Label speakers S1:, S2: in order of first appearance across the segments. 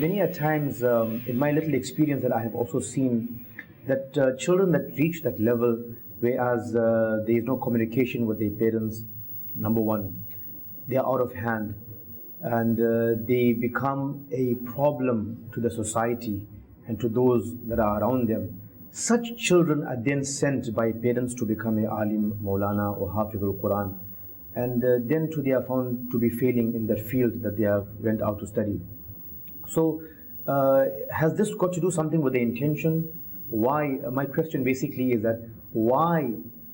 S1: Many a times, in my little experience, that I have also seen that children that reach that level, whereas there is no communication with their parents, number one, they are out of hand, and they become a problem to the society and to those that are around them. Such children are then sent by parents to become a alim, maulana, or hafidhul Quran, and then they are found to be failing in that field that they have went out to study. So, has this got to do something with the intention? Why? My question basically is that why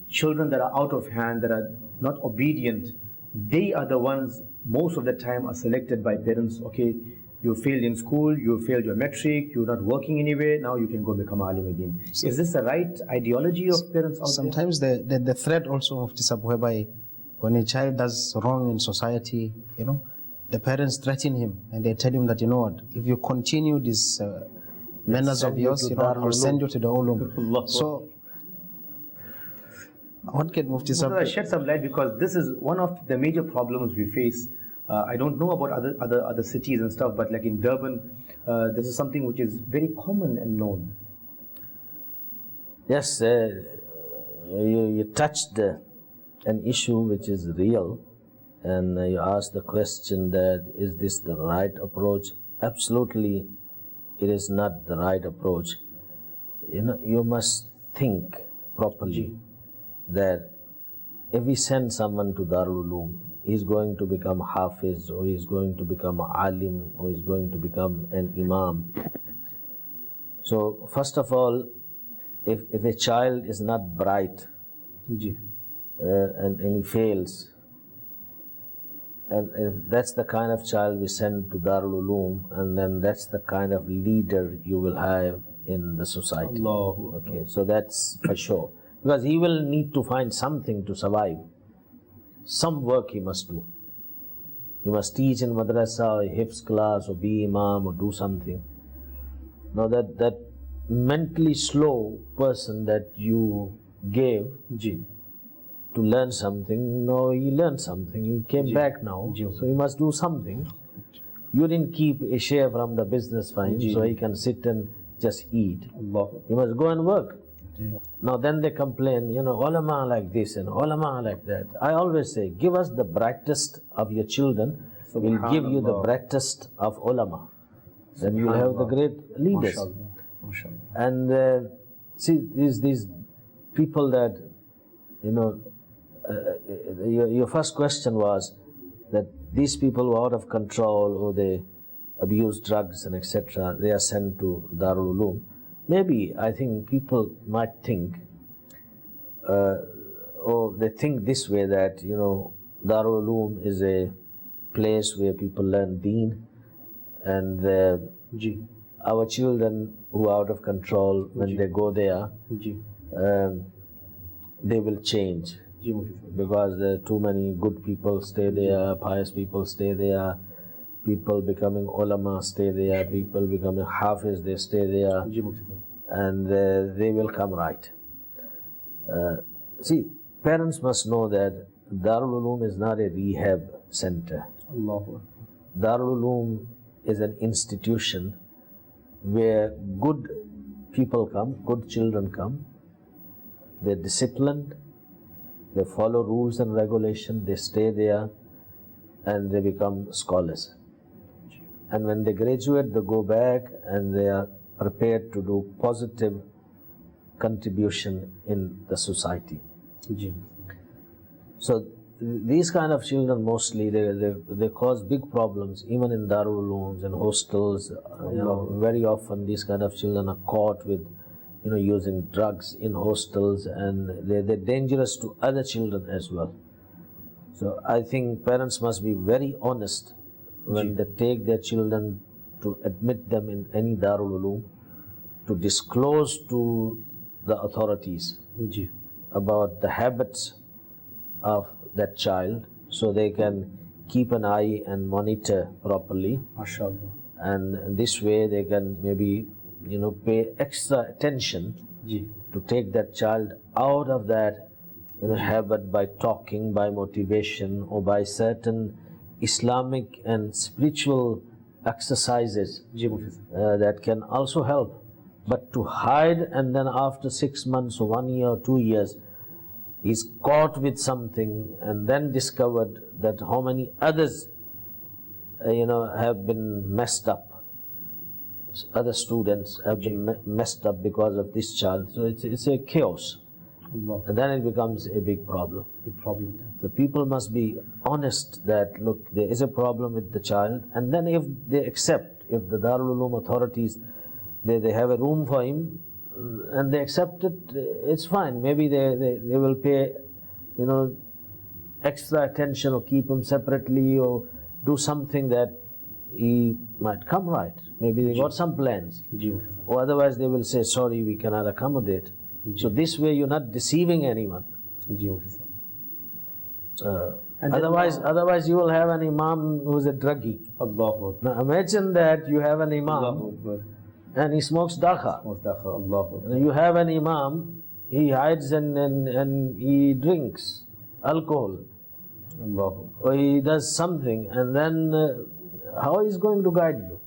S1: children that are out of hand, that are not obedient, they are the ones most of the time are selected by parents. Okay, you failed in school, you failed your metric, you're not working anywhere, now you can go become alim din. Is this the right ideology of parents out
S2: sometimes
S1: there?
S2: the threat also of this, whereby when a child does wrong in society, the parents threaten him and they tell him that, you know what, if you continue this manners of yours, I'll send you to the ulum. So, what can Mufti Sahib
S1: shed some light, because this is one of the major problems we face. I don't know about other cities and stuff, but like in Durban, this is something which is very common and known.
S3: Yes, you touched an issue which is real. And you ask the question that, is this the right approach? Absolutely, it is not the right approach. You must think properly that if we send someone to Darul Uloom, he's going to become Hafiz, or he's going to become Alim, or he's going to become an Imam. So, first of all, if a child is not bright and he fails, and if that's the kind of child we send to Darul Uloom, and then that's the kind of leader you will have in the society. Okay, so that's for sure. Because he will need to find something to survive. Some work he must do. He must teach in madrasa, or hifz class, or be imam, or do something. Now that mentally slow person that you gave to learn something, no, he learned something, he came back now, so he must do something. You didn't keep a share from the business for him, so he can sit and just eat. He must go and work. Now then they complain, ulama like this and ulama like that. I always say, give us the brightest of your children, we'll give you the brightest of ulama. Then you'll have the great leaders. And see, these people that, your first question was that these people who are out of control, or they abuse drugs and etc., they are sent to Darul Uloom. Maybe, I think people might think, or they think this way, that Darul Uloom is a place where people learn Deen, and our children who are out of control, when they go there, they will change. Because there are too many good people stay there, pious people stay there, people becoming ulama stay there, people becoming hafiz, they stay there, and they will come right. See, parents must know that Darul Uloom is not a rehab center. Darul Uloom is an institution where good people come, good children come, they're disciplined, they follow rules and regulations, they stay there, and they become scholars. And when they graduate, they go back and they are prepared to do positive contribution in the society. So these kind of children mostly, they cause big problems, even in Darul Ulooms and hostels. Very often these kind of children are caught with using drugs in hostels, and they're dangerous to other children as well. So I think parents must be very honest when they take their children to admit them in any Darul Uloom, to disclose to the authorities about the habits of that child, so they can keep an eye and monitor properly. And this way they can maybe pay extra attention to take that child out of that habit, by talking, by motivation, or by certain Islamic and spiritual exercises
S1: ji मुफती।
S3: that can also help. But to hide and then after 6 months or 1 year or 2 years, he's caught with something and then discovered that how many others, have been messed up. Other students have been messed up because of this child. So it's a chaos.
S1: Allah.
S3: And then it becomes a big problem.
S1: Big problem.
S3: The people must be honest that, look, there is a problem with the child, and then if they accept, if the Darul Uloom authorities, they have a room for him, and they accept it, it's fine. Maybe they will pay, extra attention or keep him separately or do something that he might come right. Maybe they got some plans.
S1: Ji मुफती।
S3: Or otherwise they will say, sorry, we cannot accommodate. So this way you're not deceiving anyone.
S1: Ji मुफती। And then,
S3: Otherwise you will have an imam who's a druggie.
S1: Allah.
S3: Now imagine that you have an imam
S1: Allah.
S3: and he smokes dakha.
S1: Allah.
S3: And you have an imam, he hides and he drinks alcohol.
S1: Allah.
S3: Or he does something, and then how is going to guide you?